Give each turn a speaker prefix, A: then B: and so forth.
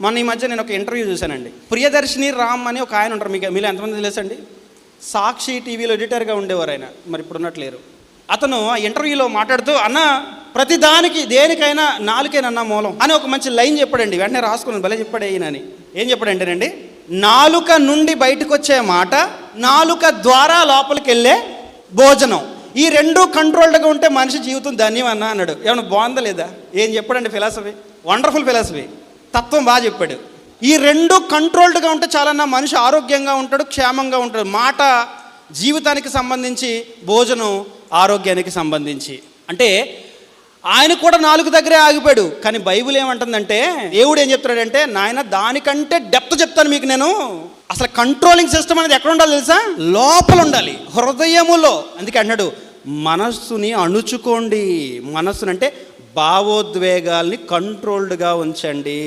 A: మొన్న ఈ మధ్య నేను ఒక ఇంటర్వ్యూ చూశానండి. ప్రియదర్శిని రామ్ అని ఒక ఆయన ఉంటారు, మీలో ఎంతమంది తెలుసండి? సాక్షి టీవీలో ఎడిటర్గా ఉండేవారు ఆయన, మరి ఇప్పుడు ఉన్నట్లేరు. అతను ఆ ఇంటర్వ్యూలో మాట్లాడుతూ, అన్న ప్రతిదానికి దేనికైనా నాలుకేనన్నా మూలం అని ఒక మంచి లైన్ చెప్పాడండి. వెంటనే రాసుకున్నాను, భలే చెప్పాడు ఈయనని. ఏం చెప్పాడంటేనండి, నాలుక నుండి బయటకు వచ్చే మాట, నాలుక ద్వారా లోపలికి వెళ్ళే భోజనం, ఈ రెండు కంట్రోల్డ్గా ఉంటే మనిషి జీవితం ధన్యం అన్న అన్నాడు. ఏమన్నా బాగుందా లేదా? ఏం చెప్పాడండి ఫిలాసఫీ, వండర్ఫుల్ ఫిలాసఫీ, తత్వం బాగా చెప్పాడు. ఈ రెండు కంట్రోల్డ్గా ఉంటే చాలన్నా మనిషి ఆరోగ్యంగా ఉంటాడు, క్షేమంగా ఉంటాడు. మాట జీవితానికి సంబంధించి, భోజనం ఆరోగ్యానికి సంబంధించి. అంటే ఆయన కూడా నాలుగు దగ్గరే ఆగిపోయాడు. కానీ బైబిల్ ఏమంటుందంటే, దేవుడు ఏం చెప్తాడంటే, నాయన దానికంటే డెప్త్ చెప్తాను మీకు నేను. అసలు కంట్రోలింగ్ సిస్టమ్ అనేది ఎక్కడ ఉండాలి తెలుసా? లోపల ఉండాలి, హృదయములో. అందుకే అన్నాడు, మనస్సుని అణుచుకోండి. మనస్సునంటే భావోద్వేగాల్ని కంట్రోల్డ్గా ఉంచండి.